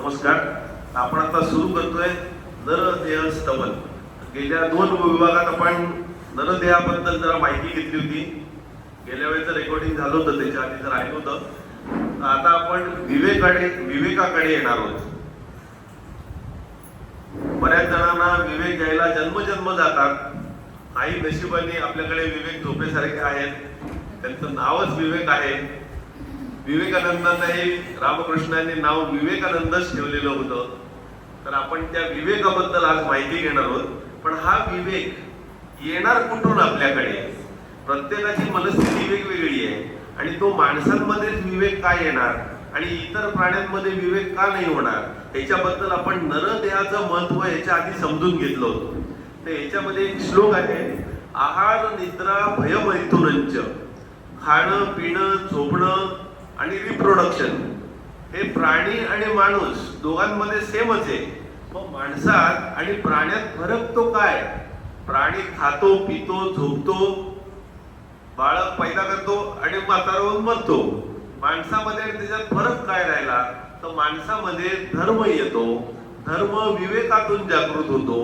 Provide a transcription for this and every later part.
नमस्कार. आपण आता सुरू करतोय नरदेह स्तवन. गेल्या 2 विभागात आपण नरदेहाबद्दल जरा माहिती घेतली होती. गेल्या वेळेचं रेकॉर्डिंग झालं होतं, त्याच्या आधी जर ऐकलं होतं. आता आपण विवेकाकडे येणार आहोत. बऱ्याच जणांना विवेक घ्यायला जन्मजन्म जातात. काही नशिबाने आपल्याकडे विवेक झोपेसारखे आहेत, त्यांचं नावच विवेक आहे. विवेकानंदांनाही रामकृष्णांनी नाव विवेकानंदच ठेवलेलं होतं. तर आपण त्या विवेकाबद्दल आज माहिती घेणार आहोत. पण हा विवेक येणार कुठून आपल्याकडे? प्रत्येकाची मनस्थिती वेगवेगळी आहे आणि तो माणसांमध्येच विवेक का येणार आणि इतर प्राण्यांमध्ये विवेक का नाही होणार याच्याबद्दल आपण नरदेहाचं महत्व याच्या आधी समजून घेतलं होतं. तर याच्यामध्ये एक श्लोक आहे, आहार निद्रा भयमैथुनंच. खाणं पिणं झोपणं आणि रिप्रोडक्शन हे प्राणी आणि माणूस दोघांमध्ये सेमच आहे. मग माणसात आणि प्राण्यात फरक तो काय? प्राणी खातो पितो झोपतो, बाळक पैदा करतो आणि म्हातारा होऊन मरतो. माणसामध्ये आणि त्याच्यात फरक काय राहिला? तर माणसामध्ये धर्म येतो. धर्म विवेकातून जागृत होतो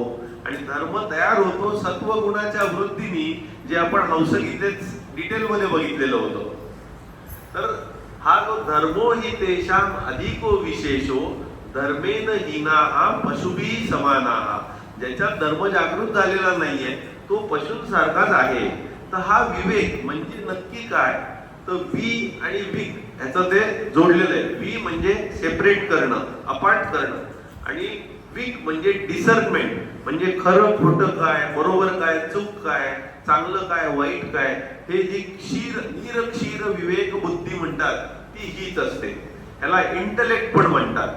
आणि धर्म तयार होतो सत्वगुणाच्या वृद्धीने, जे आपण हंसगीतेत डिटेलमध्ये बघितलेलं होतं. तर हा जो धर्मो हि तेषाम अधिको विशेषो धर्मेन हीनाहा पशुभी समानाहा. ज्याच्यात धर्म जागृत झालेला नाहीये तो पशूंसारखाच आहे. तर हा विवेक म्हणजे नक्की काय? तर वी आणि विक ह्याचं ते जोडलेलं आहे. वी म्हणजे सेपरेट करणं, अपार्ट करणं, आणि विक म्हणजे डिसर्नमेंट, म्हणजे खरं खोटं काय, बरोबर काय, चूक काय, चांगलं काय, वाईट काय, हे जी निरक्षीर विवेक बुद्धी म्हणतात ती हीच असते. ह्याला इंटलेक्ट पण म्हणतात.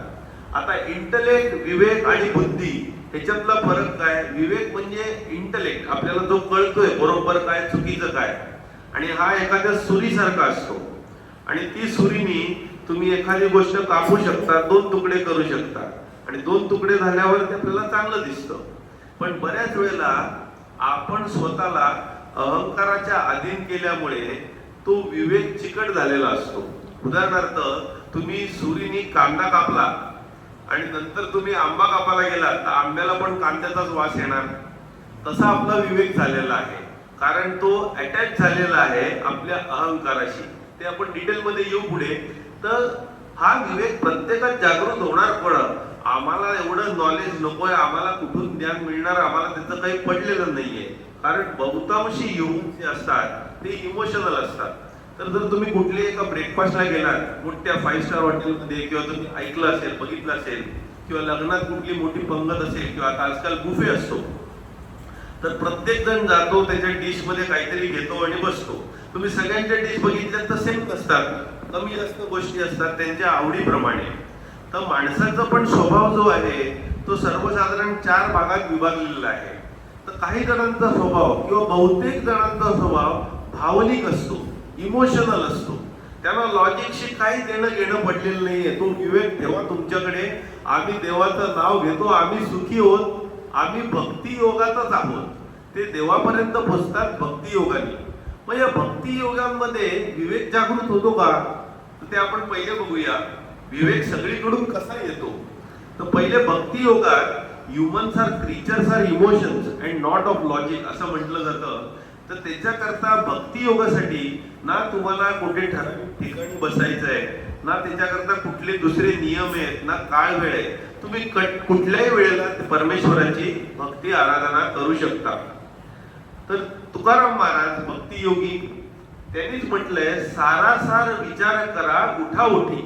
आता इंटलेक्ट, विवेक आणि बुद्धी ह्याच्यातला फरक काय? विवेक म्हणजे इंटलेक्ट, आपल्याला जो कळतोय बरोबर काय चुकीचं काय, आणि हा एखाद्या सुरीसारखा असतो. आणि ती सुरीनी तुम्ही एखादी गोष्ट कापू शकता, 2 तुकडे करू शकता, आणि 2 तुकडे झाल्यावर ते आपल्याला चांगलं दिसतं. पण बऱ्याच वेळेला आपण स्वतःला अहंकाराच्या अधीन केल्यामुळे तो विवेक चिकट झालेला असतो. उदाहरणार्थ, तुम्ही सुरीनी कांदा कापला आणि नंतर तुम्ही आंबा कापायला गेला तर आंब्याला पण कांद्याचाच वास येणार. तसा आपला विवेक झालेला आहे, कारण तो अटॅच झालेला आहे आपल्या अहंकाराशी. ते आपण डिटेलमध्ये येऊ पुढे. तर हा विवेक प्रत्येकात जागृत होणार. पण आम्हाला एवढं नॉलेज नकोय, आम्हाला कुठून ज्ञान मिळणार, आम्हाला त्याचं काही पडलेलं नाहीये. कारण बहुतांशी ह्युमन्स जे असतात ते इमोशनल असतात. तर जर तुम्ही कुठले एका ब्रेकफास्टला गेलात मोठ्या 5 स्टार हॉटेलमध्ये, किंवा तुम्ही ऐकलं असेल, बघितलं असेल, किंवा लग्नात कुठली मोठी पंगत असेल, किंवा आता आजकाल बुफे असतो, तर प्रत्येक जण जातो, त्याच्या डिश मध्ये काहीतरी घेतो आणि बसतो. तुम्ही सगळ्यांच्या डिश बघितल्या तर सेम नसतात, कमी जास्त गोष्टी असतात त्यांच्या आवडीप्रमाणे. तर माणसाचा पण स्वभाव जो आहे तो सर्वसाधारण 4 भागात विभागलेला आहे. तर काही जणांचा स्वभाव किंवा बहुतेक जणांचा स्वभाव भावनिक असतो, इमोशनल असतो. त्यांना लॉजिकशी काही देणं घेणं पडलेलं नाहीये. तो विवेक ठेवा तुमच्याकडे. आम्ही देवाचं नाव घेतो, आम्ही सुखी होत, आम्ही भक्ती योगातच आहोत. ते देवापर्यंत पोहोचतात भक्ती योगाने. मग या भक्ती योगांमध्ये विवेक जागृत होतो का? तर ते आपण पहिले बघूया. विवेक सगळीकडून कसा येतो? तर पहिले भक्ती योगात humans are creatures are emotions and not of logic असं म्हटलं जातं. तर त्याच्याकरता भक्ती योगासाठी ना तुम्हाला कुठे ठराविक ठिकाणी बसायचं आहे, ना त्याच्याकरता कुठले दुसरे नियम आहेत, ना काळ वेळ आहे. तुम्ही कुठल्याही वेळेला परमेश्वराची भक्ती आराधना करू शकता. तर तुकाराम महाराज भक्ती योगी त्यांनीच म्हटलंय, सारासार विचार करा उठा उठी.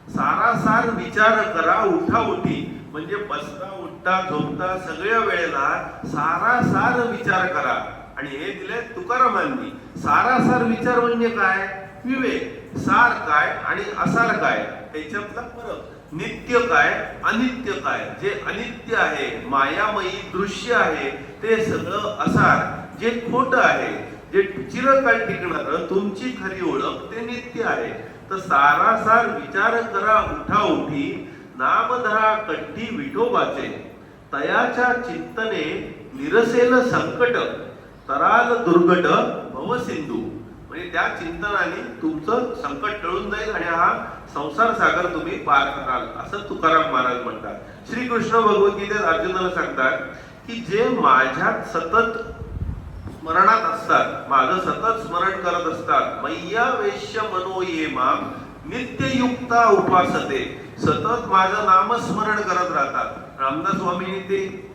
सारासार विचार करा उठा उठी म्हणजे बसता उठता झोपता सगळ्या वेळेला सारासार विचार करा. आणि हे दिले तुकारामांनी. सारासार विचार म्हणजे काय? विवेक. सार काय आणि असार काय त्याच्यातला फरक. नित्य काय, अनित्य काय. जे अनित्य आहे, मायामयी दृश्य आहे, ते सगळं असार. जे खोटं आहे, जे चिरकाळ टिकणार, तुमची खरी ओळख, ते नित्य आहे. तर सारासार विचार करा उठा उठी, नाम धरा कट्टी विठोबाचे. तयाच्या चित्तने निरसेल संकट, तराल दुर्गट भवसिंधू. म्हणजे त्या चिंतनाने तुमचं संकट टळून जाईल आणि हा संसार सागर तुम्ही पार कराल, असं तुकाराम महाराज म्हणतात. श्रीकृष्ण भगवद्गीतेत अर्जुनाला सांगतात की जे माझ्यात सतत स्मरणात असतात, माझं सतत स्मरण करत असतात, मय्या वेश्य मनो ये माम नित्ययुक्ता उपासते, सतत माझं नामस्मरण करत राहतात. रामदास स्वामींनी ते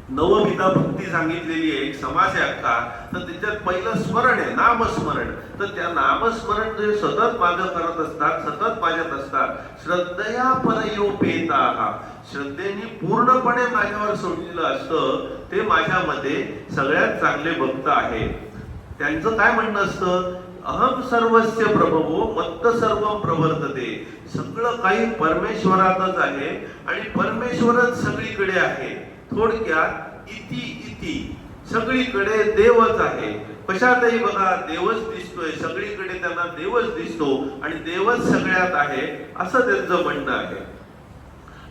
नवविधा भक्ती सांगितलेली आहे, एक समास आहे अख्खा, तर त्याच्यात पहिलं स्मरण आहे, नामस्मरण. तर त्या नामस्मरण जे सतत माझं करत असतात, सतत माझ्यात असतात, श्रद्धया परयोपेताः, श्रद्धेने पूर्णपणे माझ्यावर सोडलेलं असतं, ते माझ्यामध्ये सगळ्यात चांगले भक्त आहेत. त्यांचं काय म्हणणं असतं, अहम सर्वस्य प्रभवो मत्त सर्वं प्रवर्तते, सगळं काही परमेश्वरातच आहे आणि परमेश्वरच सगळीकडे आहे. थोडक्यात इति इति, सगळीकडे देवच आहे. कशातही बघा देवच दिसतोय, सगळीकडे त्यांना देवच दिसतो आणि देवच सगळ्यात आहे, असं त्यांचं म्हणणं आहे.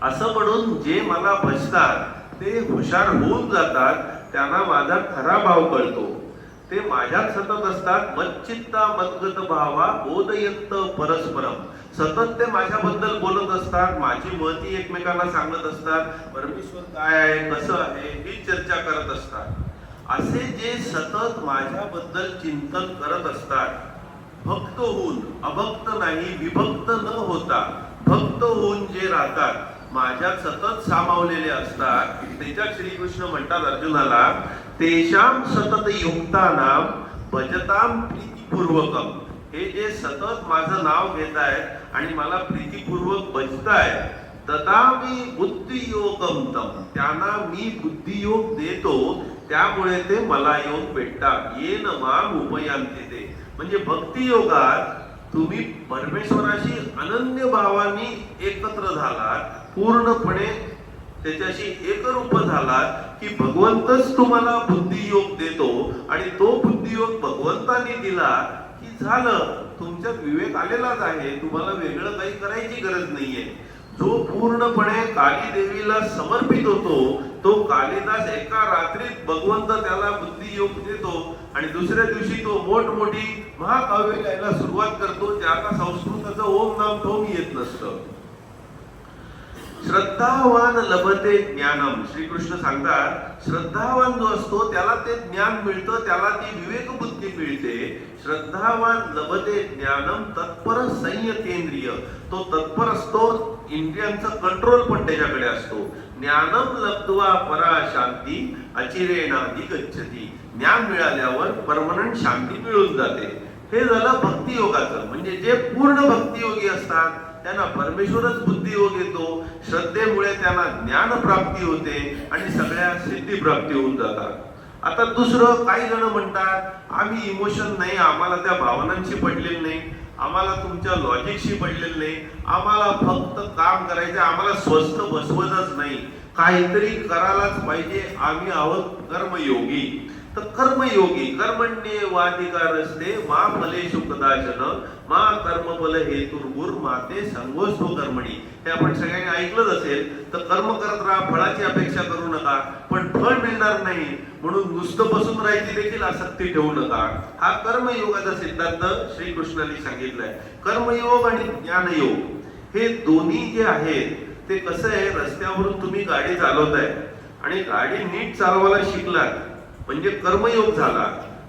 असं म्हणून जे मला भजतात ते हुशार होऊन जातात, त्यांना माझा खरा भाव कळतो. ते माझ्यात सतत असतात, मच्चित्ता मद्गत भावा बोधयंत परस्परम, सतत ते माझ्याबद्दल बोलत असतात, माझी महती एकमेकांना सांगत असतात, परमेश्वर काय आहे, कसं आहे, ही चर्चा करत असतात. असे जे सतत माझ्याबद्दल चिंतन करत असतात, भक्त होऊन, अभक्त नाही, विभक्त न होता भक्त होऊन जे राहतात, माझ्यात सतत सामावलेले असतात, त्याच्यात श्रीकृष्ण म्हणतात अर्जुनाला, तेषाम सतत युक्तानाम भजताम प्रीतिपूर्वकम, हे जे सतत माझं नाव घेत आहेत आणि मला प्रीतिपूर्वक भजतायत, तदा मी बुद्धियोगम तम, त्यांना मी बुद्धियोग देतो, त्यामुळे ते मला येऊन भेटतात. येन माम उपयांती ते, म्हणजे भक्तियोगात तुम्ही परमेश्वराशी अनन्य भावाने एकत्र झालात, पूर्णपणे त्याच्याशी एकरूप झालात की भगवंतच तुम्हाला बुद्धियोग देतो आणि तो बुद्धियोग भगवंताने दिला की झालं, तुमच्यात विवेक आलेलाच आहे, तुम्हाला वेगळं काही करायची गरज नाहीये. जो पूर्णपणे काली देवीला समर्पित होतो, तो कालिदास एका रात्रीत भगवंत त्याला बुद्धियोग देतो आणि दुसऱ्या दिवशी तो मोठमोठी महाकाव्य लिहायला सुरुवात करतो, ज्याला संस्कृताचं ओम नाम ठोम येत नसतं. श्रद्धावान लभते ज्ञानम, श्रीकृष्ण सांगतात श्रद्धावान जो असतो त्याला ते ज्ञान मिळतं, त्याला ती विवेक बुद्धी मिळते. श्रद्धावान लभते ज्ञानम तत्पर संयतेंद्रिय, तो तत्पर असतो, इंद्रियांचा कंट्रोल पण त्याच्याकडे असतो. ज्ञानम लब्ध्वा परा शांती अचिरेणाधि गच्छति, ज्ञान मिळाल्यावर परमनंट शांती मिळून जाते. हे झालं भक्तियोगाचं. म्हणजे जे पूर्ण भक्तियोगी असतात त्यांना परमेश्वरच बुद्धियोग येतो, श्रद्धेमुळे त्यांना ज्ञान प्राप्ती होते आणि सगळ्या सिद्धी प्राप्ती होऊन जातात. आता दुसरं, काही जण म्हणतात आम्ही इमोशन नाही, आम्हाला त्या भावनांशी पडलेलं नाही, आम्हाला तुमच्या लॉजिकशी पडलेलं नाही, आम्हाला फक्त काम करायचं, आम्हाला स्वस्थ बसवतच नाही, काहीतरी करायलाच पाहिजे, आम्ही आहोत कर्मयोगी. तर कर्मयोगी, कर्मण्येवाधिकारस्ते मा फलेषु कदाचन मा कर्मफल हेतुर्भुर माते संगोष्ठो कर्मणी. हे आपण सगळ्यांनी ऐकलंच असेल. तर कर्म करत राहा, फळाची अपेक्षा करू नका, पण फळ मिळणार नाही म्हणून नुसतं बसून राहायची देखील आसक्ती ठेवू नका. हा कर्मयोगाचा सिद्धांत श्रीकृष्णाने सांगितलाय. कर्मयोग आणि ज्ञानयोग हे दोन्ही जे आहेत ते कसं आहे, रस्त्यावरून तुम्ही गाडी चालवताय आणि गाडी नीट चालवायला शिकलात म्हणजे कर्मयोग झाला.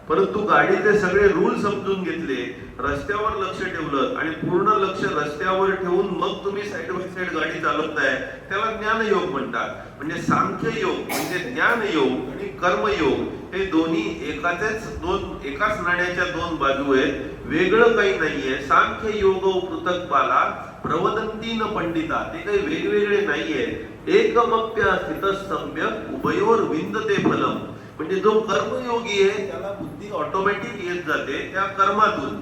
परंतु गाडीचे सगळे रूल समजून घेतले, रस्त्यावर लक्ष ठेवलं आणि पूर्ण लक्ष रस्त्यावर ठेवून मग तुम्ही साइड बाय साइड गाडी चालवताय, त्याला ज्ञानयोग म्हणतात. म्हणजे सांख्ययोग म्हणजे ज्ञानयोग आणि कर्मयोग हे दोन्ही एकाच नाण्याच्या दोन बाजू आहेत, वेगळं काही नाहीये. सांख्य योग पृथक बाला प्रवदंतीन पंडिता, ते काही वेगवेगळे नाहीये. एकमप्य स्थितस्तंभ्य उभयोर विंदते फलम, म्हणजे जो कर्मयोगी आहे त्याला बुद्धी ऑटोमॅटिक येत जाते त्या कर्मातून.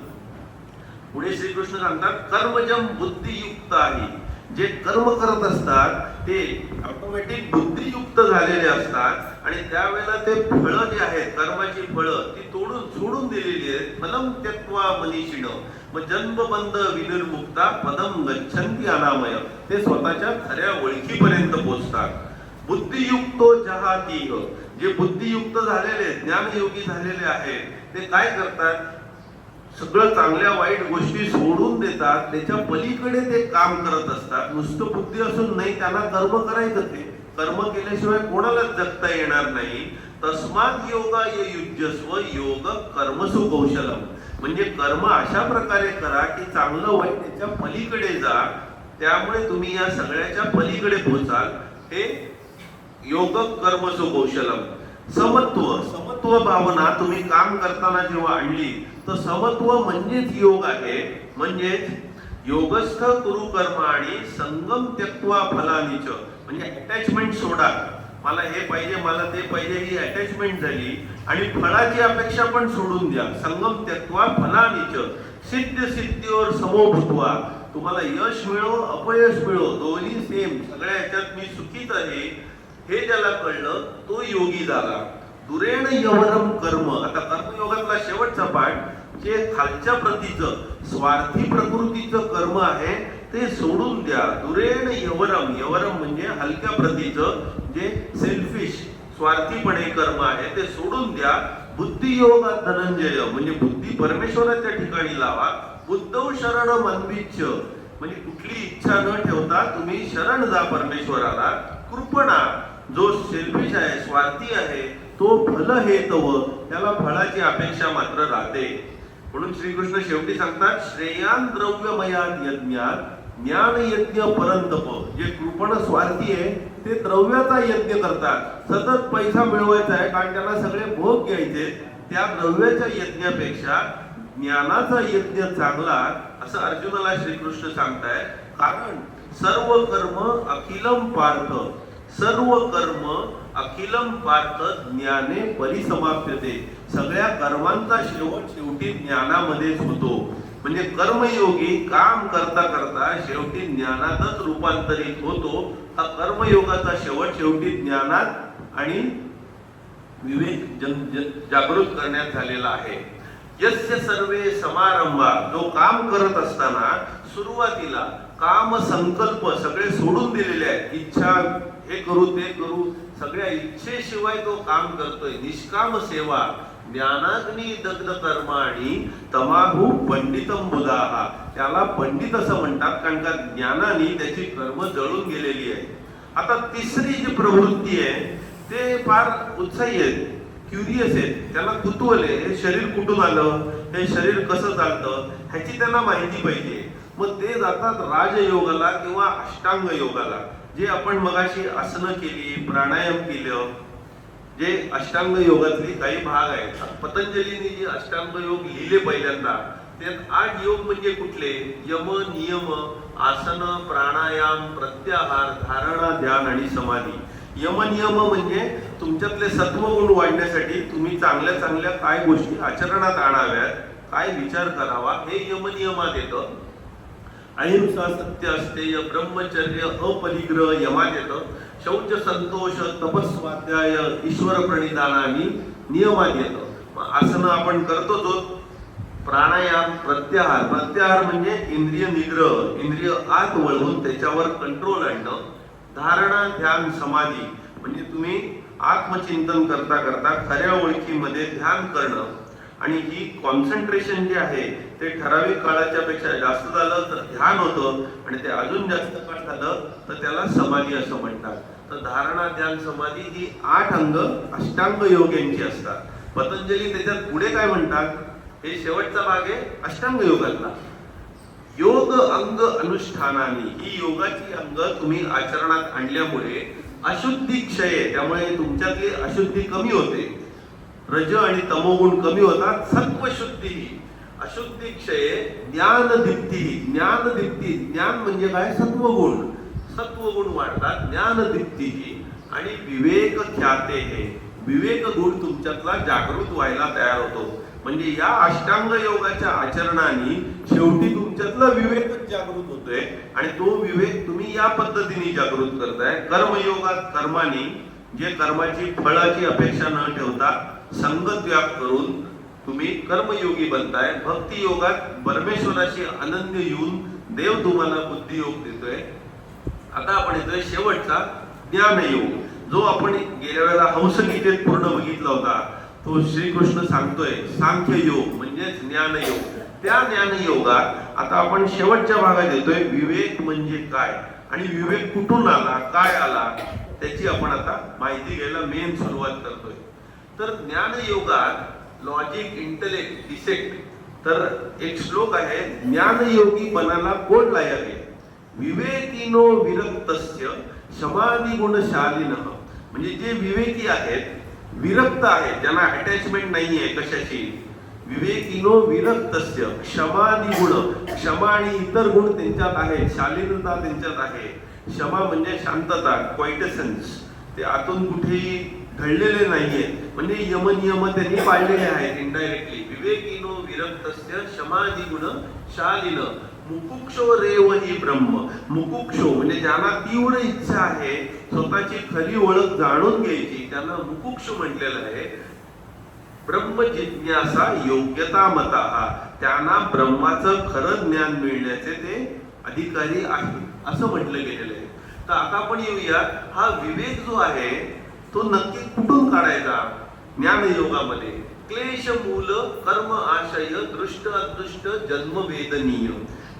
पुढे श्रीकृष्ण सांगतात कर्मजम बुद्धियुक्त आहे, जे कर्म करत असतात ते ऑटोमॅटिक बुद्धियुक्त झालेले असतात आणि त्यावेळेला ते फळं जे आहेत, कर्माची फळं ती तोडून सोडून दिलेली आहेत. फलम त्यक्त्वा मनीषिणो, मग जन्मबंध विनिर्मुक्ता पदम गच्छन्ति अनामय, ते स्वतःच्या खऱ्या ओळखीपर्यंत पोहोचतात. बुद्धियुक्तो जहातीह, जे बुद्धियुक्त झालेले ज्ञानयोगी झालेले आहेत ते काय करतात, सगळं चांगल्या वाईट गोष्टी सोडून देतात, त्याच्या पलीकडे ते काम करत असतात. नुसतं बुद्धी असून नाही, त्यांना कर्म करायचं. ते कर्म केल्याशिवाय कोणालाच जगता येणार नाही. तस्मात योगाय युज्यस्व योग कर्मसु कौशलम. म्हणजे कर्म अशा प्रकारे करा की चांगलं वाईट त्याच्या पलीकडे जा, त्यामुळे तुम्ही या सगळ्याच्या पलीकडे पोहोचाल. हे योग कर्मसु कौशलम. समत्व भावना तुम्ही काम करताना जेव्हा आणली, तर समत्व म्हणजेच योग आहे. म्हणजेच योगस्थ कुरु कर्माणि संगम त्यक्त्वा फलानिच. म्हणजे अटॅचमेंट सोडा, मला हे पाहिजे मला ते पाहिजे ही अटॅचमेंट झाली, आणि फळाची अपेक्षा पण सोडून द्या. संगम त्यक्त्वा फलानिच सिद्ध सिद्धियोर समो भूत्वा. तुम्हाला यश मिळो अपयश मिळो दोन्ही सेम, सगळ्या ह्याच्यात मी सुखीच आहे हे ज्याला कळलं तो योगी झाला. दुरेण यवरम कर्म. आता कर्मयोगातला शेवटचा पाठ, जे खालच्या प्रतीचं स्वार्थी प्रकृतीचं कर्म आहे ते सोडून द्या. दुरेण यवरम. यवरम म्हणजे हलक्या प्रतीचं, जे सेल्फिश स्वार्थीपणे कर्म आहे ते सोडून द्या. बुद्धियोग धनंजय. म्हणजे बुद्धी परमेश्वराच्या ठिकाणी लावा. बुद्धौ शरणम अन्विच्छ. म्हणजे कुठली इच्छा न ठेवता तुम्ही शरण जा परमेश्वराला. कृपणा. जो सेल्फिश आहे स्वार्थी आहे तो फल हेतव, त्याला फळाची अपेक्षा मात्र राहते. म्हणून श्रीकृष्ण शेवटी सांगतात, श्रेयान द्रव्यमयात यज्ञात ज्ञान यज्ञ परंतप. जे कृपण स्वार्थी आहे ते द्रव्याचा यज्ञ करतात, सतत पैसा मिळवायचा आहे कारण त्यांना सगळे भोग घ्यायचे. त्या द्रव्याच्या यज्ञापेक्षा ज्ञानाचा यज्ञ चांगला, असं अर्जुनाला श्रीकृष्ण सांगताय. कारण सर्व कर्म अखिलम पार्थ. सर्व कर्म अखिलम पार्थ ज्ञाने परिसमाप्यते. सगळ्या कर्मांचा शेवट शेवटी ज्ञानामध्येच होतो. म्हणजे कर्मयोगी काम करता करता शेवटी ज्ञानातच रूपांतरित होतो. हा कर्मयोगाचा शेवट शेवटी ज्ञानात आणि विवेक जागृत करण्यात झालेला आहे. यस्य सर्वे समारंभा. जो काम करत असताना सुरुवातीला काम संकल्प सगळे सोडून दिलेले आहेत. इच्छा हे करू ते करू, सगळ्या इच्छेशिवाय तो काम करतोय. निष्काम सेवा. ज्ञानाग्नी दग्ध कर्माणि तमाहु पंडितम बुधाः. त्याला पंडित असं म्हणतात कारण का ज्ञानाने त्याची कर्म जळून गेलेली आहे. आता तिसरी जी प्रवृत्ती आहे ते फार उत्साही आहेत, क्युरियस आहेत. त्यांना कुतूहल आहे, हे शरीर कुठून आलं, हे शरीर कसं चालतं ह्याची त्यांना माहिती पाहिजे. मग ते जातात राजयोगाला किंवा अष्टांग योगाला. जे आपण मगाशी आसनं केली, प्राणायाम केलं, जे अष्टांग योगातली काही भाग आहेत. पतंजलीने जे अष्टांग योग लिहिले पहिल्यांदा, त्यात 8 योग म्हणजे कुठले? यम, नियम, आसन, प्राणायाम, प्रत्याहार, धारणा, ध्यान आणि समाधी. यम नियम म्हणजे तुमच्यातले सत्वगुण वाढण्यासाठी तुम्ही चांगल्या चांगल्या काय गोष्टी आचरणात आणाव्यात, काय विचार करावा, हे यम नियमात येतं. अहिंसा, सत्य, अस्तेय, ब्रह्मचर्य, अपरिग्रह यमात येतं. शौच, संतोष, तपस्वाध्याय, ईश्वर प्रणिधानानी नियमात येतं. आसनं आपण करतो जो प्राणायाम, प्रत्याहार. प्रत्याहार म्हणजे इंद्रिय निग्रह, इंद्रिय आत वळवून त्याच्यावर कंट्रोल आणणं. धारणा, ध्यान, समाधी म्हणजे तुम्ही आत्मचिंतन करता करता खऱ्या ओळखीमध्ये ध्यान करणं. आणि ही कॉन्सन्ट्रेशन जे आहे ते ठराविक काळाच्या पेक्षा जास्त झालं तर ध्यान होतं, आणि ते अजून जास्त काळ झालं तर त्याला समाधी असं म्हणतात. तर धारणा, ध्यान, समाधी ही 8 अंग अष्टांग योग यांची असतात. पतंजली त्याच्यात पुढे काय म्हणतात, हे शेवटचा भाग आहे अष्टांग योगातला. योग अंग अनुष्ठानानी. ही योगाची अंग तुम्ही आचरणात आणल्यामुळे अशुद्धी क्षय, त्यामुळे तुमच्यातली अशुद्धी कमी होते. रज आणि तमोगुण कमी होतात. सत्वशुद्धी, अशुद्धी क्षय, ज्ञान दीप्ती. ज्ञान दीप्ती, ज्ञान म्हणजे काय? सत्वगुण. सत्वगुण वाढतात. ज्ञान दीप्ती आणि विवेक ख्याते. हे विवेक गुण तुमच्यातला जागृत व्हायला तयार होतो. म्हणजे या अष्टांग योगाच्या आचरणाने शेवटी तुमच्यातला विवेकच जागृत होतोय, आणि तो विवेक तुम्ही या पद्धतीने जागृत करताय. कर्मयोगात कर्मानी, जे कर्माची फळाची अपेक्षा न ठेवता संगत व्याप करून तुम्ही कर्मयोगी बनताय. भक्ती योगात परमेश्वराशी अनन्य येऊन देव तुम्हाला बुद्धियोग देतोय. आता आपण येतोय शेवटचा ज्ञानयोग, जो आपण गेल्या वेळेला हंसगीतेत पूर्ण बघितला होता. तो श्रीकृष्ण सांगतोय सांख्य योग म्हणजे ज्ञानयोग. त्या ज्ञानयोगात आता आपण शेवटच्या भागात येतोय. विवेक म्हणजे काय आणि विवेक कुठून आला, काय आला, त्याची आपण आता माहिती घ्यायला मेन सुरुवात करतोय. तर ज्ञानयोगात लॉजिक, इंटेलेक्ट, डिसेक्ट, तर एक श्लोक आहे, ज्ञानयोगी बनाला कोण लायक आहे, विवेकिनो विरक्तस्य समाधी गुणशालिनः. म्हणजे जे विवेकी आहेत, विरक्त आहेत, ज्यांना अटॅचमेंट नाहीये कशाची, विवेकिनो विरक्तस्य, क्षमादी गुण, क्षमा आणि इतर गुण त्यांच्यात आहेत, शालीनता त्यांच्यात आहे. क्षमा म्हणजे शांतता, क्वाइटसन्स, ते आतून कुठेही ढळलेले नाहीये, म्हणजे यमनियम त्यांनी पाळलेले आहेत इनडायरेक्टली. विवेकिनो विरक्तस्य क्षमादी गुण शालीन. मुकुक्षो रेव ही ब्रह्म. मुकुक्षो म्हणजे ज्यांना तीव्र इच्छा आहे स्वतःची खरी ओळख जाणून घ्यायची, त्यांना मुकुक्षो म्हटलेलं आहे. ब्रह्म जिज्ञासा योग्यता मता, त्यांना ब्रह्माचं खरं ज्ञान मिळण्याचे ते अधिकारी आहे असं म्हटलं गेलेलं आहे. तर आता आपण येऊया, हा विवेक जो आहे तो नक्की कुठून काढायचा ज्ञानयोगामध्ये. क्लेश मूल कर्म आशय दृष्ट अदृष्ट जन्म वेदनीय.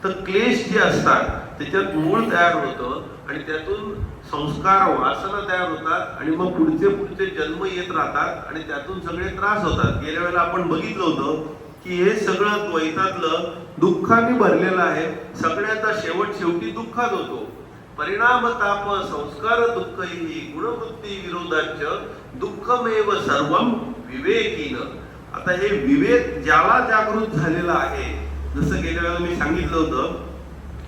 तर क्लेश जे असतात त्याच्यात मूळ तयार होतं आणि त्यातून संस्कार वासना तयार होतात आणि मग पुढचे जन्म येत राहतात आणि त्यातून सगळे त्रास होतात. गेल्या वेळेला आपण बघितलं होतं की हे सगळं द्वैतातलं दुःखाने भरलेलं आहे. सगळ्याचा शेवटी दुःखात होतो. परिणाम ताप संस्कार दुःख ही गुणवृत्ती विरोधाच दुःखमेव सर्वम विवेकीन. आता हे विवेक ज्याला जागृत झालेला आहे, जसं गेल्या वेळेला मी सांगितलं होतं,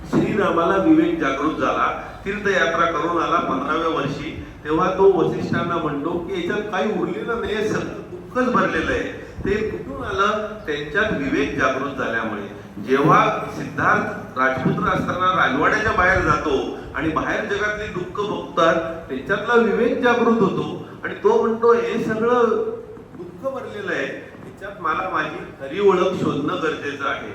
श्रीरामाला विवेक जागृत झाला, तीर्थयात्रा करून आला 15व्या वर्षी, तेव्हा तो वसिष्ठांना म्हणतो की याच्यात काही उरलेलं नाही, सगळं दुःखच भरलेलं आहे. ते कुठून आलं? त्यांच्यात विवेक जागृत झाल्यामुळे. जेव्हा सिद्धार्थ राजपुत्र असताना राजवाड्याच्या बाहेर जातो आणि बाहेर जगातली दुःख बघतात, त्याच्यातला विवेक जागृत होतो आणि तो म्हणतो हे सगळं दुःख भरलेलं आहे, त्याच्यात मला माझी खरी ओळख शोधणं गरजेचं आहे.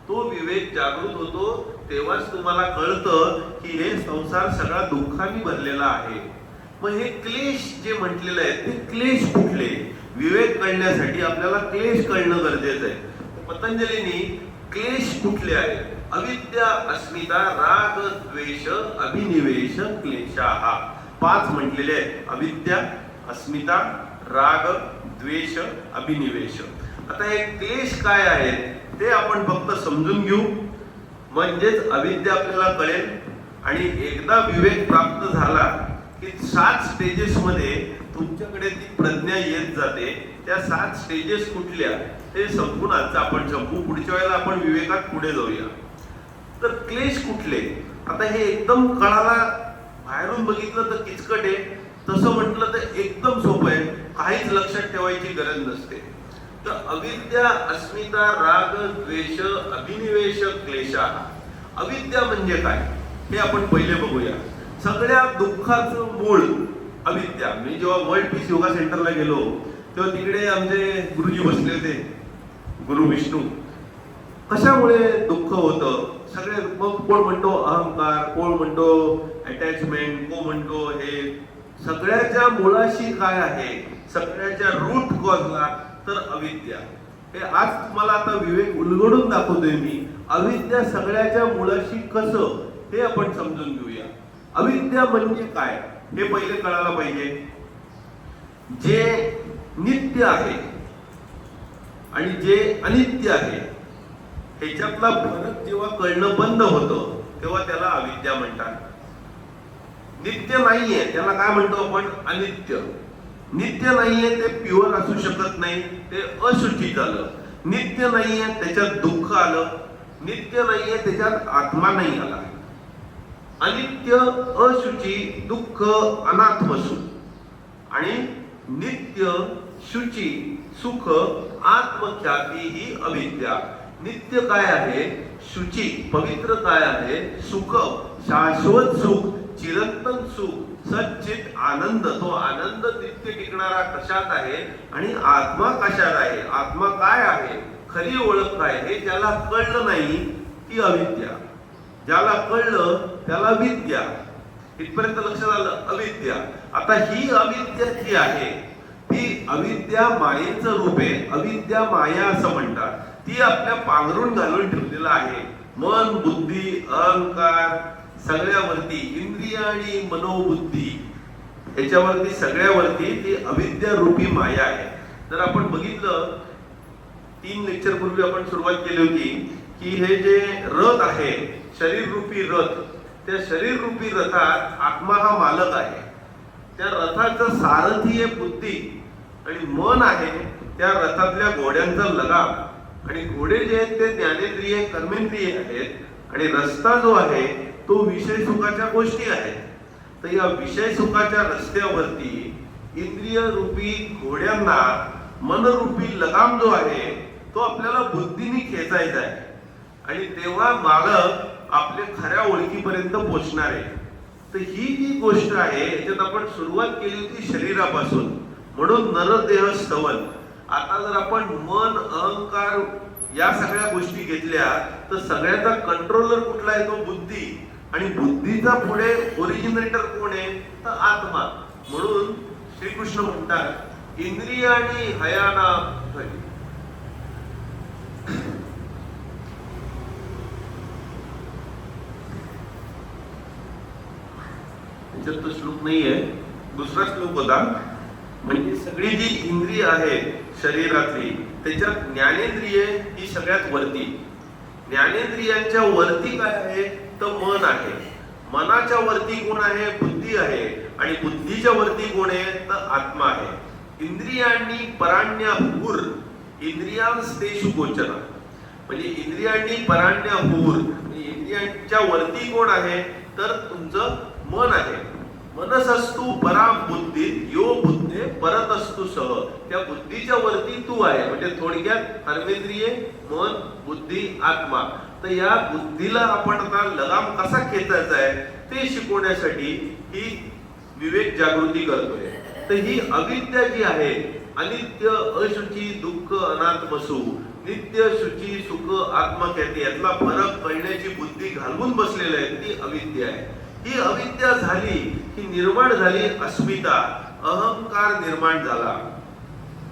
तो विवेक जागृत होतो तेव्हाच तुम्हाला कळतं की हे संसार सगळा दुःखाने भरलेला आहे. मग हे क्लेश जे म्हटलेलं आहे ते क्लेश कुठले? विवेक कळण्यासाठी आपल्याला क्लेश कळणं गरजेचं आहे. पतंजलींनी क्लेश कुठले आहेत? अविद्या, अस्मिता, राग, द्वेष, अभिनिवेश, क्लेशाः 5 म्हटलेले आहेत. अविद्या, अस्मिता, राग, द्वेष, अभिनिवेश. आता हे क्लेश काय आहेत ते आपण फक्त समजून घेऊ, म्हणजेच अविद्या आपल्याला कळेल. आणि एकदा विवेक प्राप्त झाला की 7 स्टेजेस मध्ये तुमच्याकडे ती प्रज्ञा येत जाते. त्या 7 स्टेजेस कुठल्या ते संपून आजचा आपण संपू. पुढच्या वेळेला आपण विवेकात पुढे जाऊया. तर क्लेश कुठले? आता हे एकदम कळाला, बाहेरून बघितलं तर किचकट आहे, तसं म्हटलं तर एकदम सोपं आहे, काहीच लक्षात ठेवायची गरज नसते. तर अविद्या, अस्मिता, राग, द्वेष, अभिनिवेश, क्लेशाः. अविद्या म्हणजे काय हे आपण पहिले बघूया. सगळ्या दुःखाचं मूळ अविद्या. मी जेव्हा वर्ल्ड पीस योगा सेंटरला गेलो तेव्हा तिकडे आमचे गुरुजी बसले होते, गुरु विष्णू. कशामुळे दुःख होतं? सगळे, मग कोण म्हणतो अहंकार, कोण म्हणतो अटॅचमेंट, कोण म्हणतो हे. सगळ्याच्या मुळाशी काय आहे? सगळ्याच्या रूट कॉजला तर अविद्या. हे आज तुम्हाला आता विवेक उलगडून दाखवतोय मी. अविद्या सगळ्याच्या मुळाशी कसं हे आपण समजून घेऊया. अविद्या म्हणजे काय हे पहिले कळायला पाहिजे. जे नित्य आहे आणि जे अनित्य आहे ह्याच्यातला फरक जेव्हा कळणं बंद होतं तेव्हा त्याला अविद्या म्हणतात. नित्य नाहीये त्याला काय म्हणतो आपण? अनित्य. नित्य नाहीये ते प्युअर असू शकत नाही, ते अशुची झालं. नित्य नाहीये त्याच्यात दुःख आलं. नित्य नाहीये त्याच्यात आत्मा नाही आला. अनित्य, अशुची, दुःख, अनात्मसु. आणि नित्य, शुची, सुख, आत्मख्याती ही अविद्या. नित्य काय आहे? शुची, पवित्र काय आहे? सुख, शाश्वत सुख, चिरंतन सुख, सच्चित आनंद. तो आनंद नित्य टिकणारा कशात आहे आणि आत्मा कशात आहे? आत्मा काय आहे? खरी ओळख काय? हे ज्याला कळलं नाही ती अविद्या. ज्याला कळलं त्याला विद्या. इथपर्यंत लक्षात आलं? अविद्या. आता ही अविद्या जी आहे ती अविद्या मायेचं रूप आहे. अविद्या माया असं म्हणतात. ती आपल्या पांघरून घालून ठेवलेला आहे. मन, बुद्धी, अहंकार सगळ्यावरती, इंद्रिय आणि मनोबुद्धी याच्यावरती सगळ्यावरती ती अविद्या रूपी माया आहे. जर आपण बघितलं 3 लेक्चर पूर्वी आपण सुरुवात केली होती की हे जे रथ आहे, शरीर रूपी रथ, त्या शरीर रूपी रथात आत्मा हा मालक आहे. त्या रथाचं सारथी आहे बुद्धी आणि मन आहे त्या रथातल्या घोड्यांचा लगाम. आणि घोडे जे आहेत ते ज्ञानेंद्रिय कर्मेंद्रिय आहेत आणि रस्ता जो आहे तो विषय सुखाच्या गोष्टी आहेत. तर या विषय सुखाच्या रस्त्यावरती इंद्रिय रूपी घोड्यांना मनरूपी लगाम जो आहे तो आपल्याला बुद्धीने खेचायचा आहे आणि तेव्हा मालक आपल्या खऱ्या ओळखीपर्यंत पोहोचणार आहे. तर ही जी गोष्ट आहे याच्यात आपण सुरुवात केली होती शरीरापासून, म्हणून नरदेह स्तवन. आता जर आपण मन, अहंकार या सगळ्या गोष्टी घेतल्या तर सगळ्याचा कंट्रोलर कुठला आहे? तो बुद्धी. आणि बुद्धीचा पुढे ओरिजिनेटर कोण आहे? तर आत्मा. म्हणून श्रीकृष्ण म्हणतात इंद्रिय आणि हयाना याच्यात तो श्लोक नाहीये, दुसरा श्लोक होता. म्हणजे सगळी जी इंद्रिय आहे शरीरातली त्याच्यात ज्ञानेंद्रिय ही सगळ्यात वरती. ज्ञानेंद्रियांच्या वरती काय आहे? तर मन आहे. मनाच्या वरती कोण आहे? बुद्धी आहे. आणि बुद्धीच्या वरती कोण आहे? तर आत्मा आहे. इंद्रियांनी पराण्याहूर इंद्रियांस्तेषु गोचर. म्हणजे इंद्रियांनी पराण्याहूर, इंद्रियांच्या वरती कोण आहे? तर तुमचं मन आहे. मनसस्तु पराम बुद्धी यो बुद्धे परतस्तु सह. त्या बुद्धीच्या वरती तू आहे. म्हणजे थोडक्यात कर्मेंद्रिय, मन, बुद्धी, आत्मा. तर या बुद्धीला आपण आता लगाम कसा खेचायचा आहे ते शिकवण्यासाठी ही विवेक जागृती करतोय. तर ही अविद्या जी आहे, अनित्य, अशुची, दुःख, अनात्मसु, नित्य, शुची, सुख, आत्मख्याती यातला फरक कळण्याची बुद्धी घालवून बसलेली आहे, ती अविद्या आहे. ही अविद्या झाली की निर्माण झाली अस्मिता, अहंकार निर्माण झाला.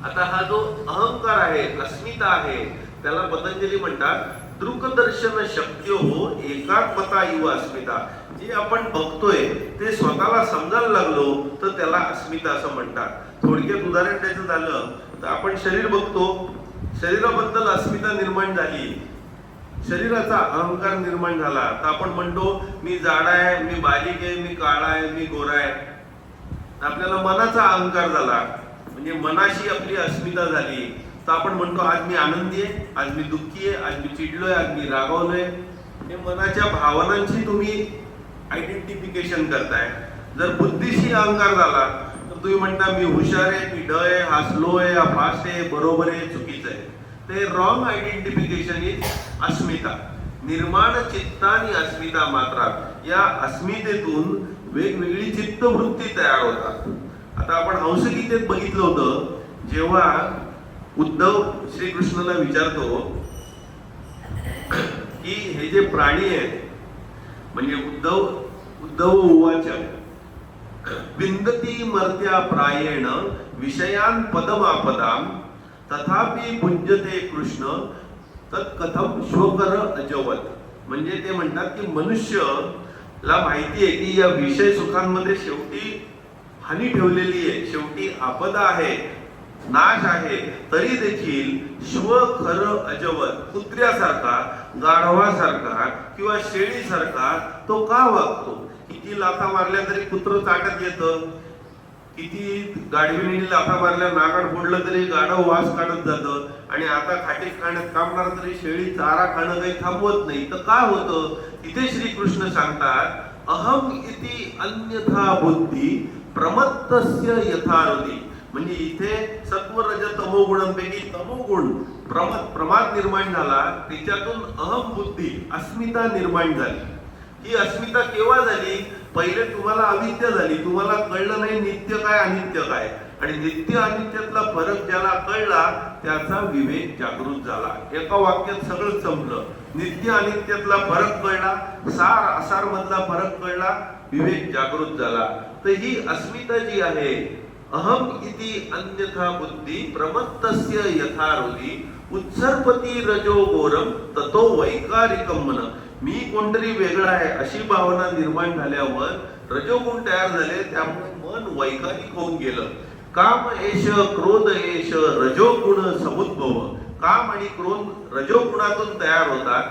आता हा जो अहंकार आहे, अस्मिता आहे, त्याला पतंजली म्हणतात दृक्दर्शन शक्यो हो एकात्मता इव अस्मिता. जे आपण बघतोय ते स्वतःला समजायला लागलो तर त्याला अस्मिता असं म्हणतात. थोडक्यात उदाहरण द्यायचं झालं तर आपण शरीर बघतो, शरीराबद्दल अस्मिता निर्माण झाली, शरीराचा अहंकार निर्माण झाला. तर आपण म्हणतो मी जाड आहे, मी बारीक आहे, मी काळा आहे, मी गोरा आहे. आपल्याला मनाचा अहंकार झाला, म्हणजे मनाशी आपली अस्मिता झाली. तर आपण म्हणतो आज मी आनंदी आहे, आज मी दुःखी आहे, आज मी चिडलोय, आज मी रागावलोय. हे मनाच्या भावनांची तुम्ही आयडेंटिफिकेशन करताय. जर बुद्धीशी अहंकार झाला तर तुम्ही म्हणता मी हुशार आहे, मी ड आहे, हा स्लो आहे, हा फास्ट आहे, बरोबर आहे, चुकीचं आहे. ते रॉंग आयडेंटिफिकेशन इज अस्मिता. निर्माण चित्त आणि अस्मिता मात्रात या अस्मितेतून वेगवेगळी चित्तवृत्ती तयार होतात. आता आपण हंसगीतेत बघितलं होतं, जेव्हा उद्धव श्रीकृष्णाला विचारतो की हे जे प्राणी आहेत, म्हणजे उद्धव उवाच विंदती मर्त्या प्रायेण विषयान पदमापदाम तथापि भुंजते कृष्ण तत्कथम श्वकर अजवत. म्हणजे ते म्हणतात की मनुष्यला माहिती आहे की या विषय सुखांमध्ये शेवटी हानी ठेवलेली आहे, शेवटी आपदा आहे, नाश आहे. तरी देखील श्व खर अजवत, कुत्र्यासारखा, गाढवासारखा किंवा शेळीसारखा तो का वागतो? किती लाथा मारल्या तरी कुत्र चाटत येतं, किती गाढविणी लाथा मारल्या नागाड फोडलं तरी गाढव वास काढत जातं. आणि आता खाटीक खाण्यात कामणार तरी शेळी चारा खाणं काही थांबवत नाही. तर का होतं? इथे श्रीकृष्ण सांगतात अहम इति अन्यथा बुद्धी प्रमत्तस्य यथारती. म्हणजे इथे सत्व रज तमो गुणांपैकी तमोगुण प्रमाद निर्माण झाला, त्याच्यातून अहम बुद्धी अस्मिता निर्माण झाली. ही अस्मिता केव्हा झाली? पहिले तुम्हाला अविद्या झाली, तुम्हाला कळलं नाही नित्य काय अनित्य काय. आणि नित्य अनित्यातला फरक ज्याला कळला त्याचा विवेक जागृत झाला. एका वाक्यात सगळं संपलं. नित्य अनित्यातला फरक कळला, सार असार मधला फरक कळला, विवेक जागृत झाला. तर ही अस्मिता जी आहे, अहम इति अन्यथा बुद्धी प्रमत्तस्य यथा हृदि उत्सर्पती रजो घोरम ततो वैकारिकम मन. मी कोणतरी वेगळा आहे अशी भावना निर्माण झाल्यावर रजोगुण तयार झाले, त्यामुळे मन वैकारिक होऊन गेलं. काम एष क्रोध एष रजोगुण समुद्भव. काम आणि क्रोध रजोगुणातून तयार होतात.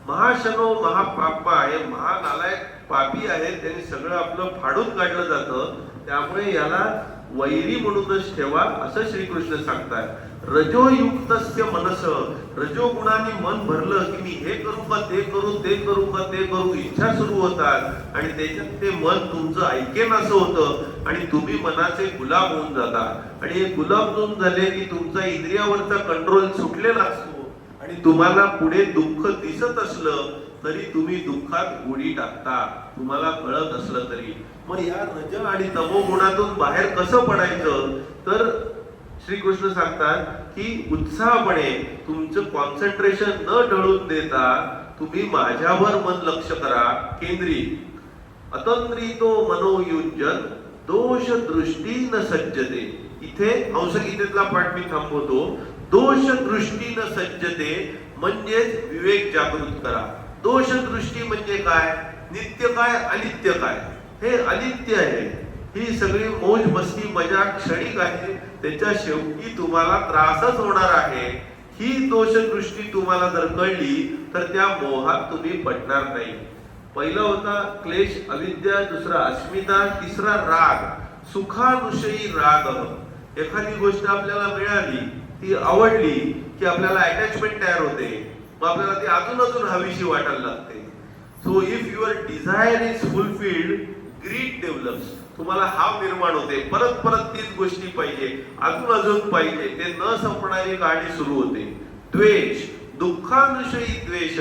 महाशनो महापापा आहे, महानालायक पापी आहे, त्यांनी सगळं आपलं फाडून काढलं जातं. त्यामुळे याला वैरी म्हणूनच ठेवा असं श्रीकृष्ण सांगतात. रजोयुक्तस्य मनस. रजोगुणाने मन भरलं की मी हे करू का ते करू, ते करू का ते करू, इच्छा सुरू होतात आणि त्याच्यात ते मन तुमचं ऐकेन असं होतं आणि तुम्ही मनाचे गुलाम होऊन जाता. आणि हे गुलाम होऊन झाले की तुमचा इंद्रियावरचा कंट्रोल सुटलेला असतो आणि तुम्हाला पुढे दुःख दिसत असलं तरी तुम्ही दुःखात उडी टाकता, तुम्हाला कळत असलं तरी. मग या रज आणि तमो गुणातून बाहेर कसं पडायचं, तर श्रीकृष्ण सांगतात की उत्साहपणे तुमचं कॉन्सन्ट्रेशन न ढळून देता तुम्ही माझ्यावर मन लक्ष करा, केंद्रित. अतंद्रितो मनोयुंजन दोष दृष्टी न सज्जते. इथे अंशगीतेतला पाठ मी थांबवतो. दोष दृष्टी न सज्जते म्हणजेच विवेक जागृत करा. दोष दृष्टी म्हणजे काय, नित्य काय अनित्य काय. हे अनित्य आहे, ही सगळी मौज मस्ती मजा क्षणिक आहे, त्याच्या शेवटी तुम्हाला त्रासच होणार आहे. ही दोषदृष्टी तुम्हाला जर कळली तर त्या मोहात तुम्ही पडणार नाही. पहिला होता क्लेश अविद्या, दुसरा अस्मिता, तिसरा राग. सुखानुषयी राग. एखादी गोष्ट आपल्याला मिळाली, ती आवडली की आपल्याला अटॅचमेंट तयार होते, मग आपल्याला ती अजून अजून हवीशी वाटायला लागते. So if your desire is fulfilled, greed develops. तुम्हाला हाव निर्माण होते, परत परत तीच गोष्टी पाहिजे, अजून अजून पाहिजे, ते न संपणारी कहाणी सुरू होते. द्वेष. दुःखानुषयी द्वेष.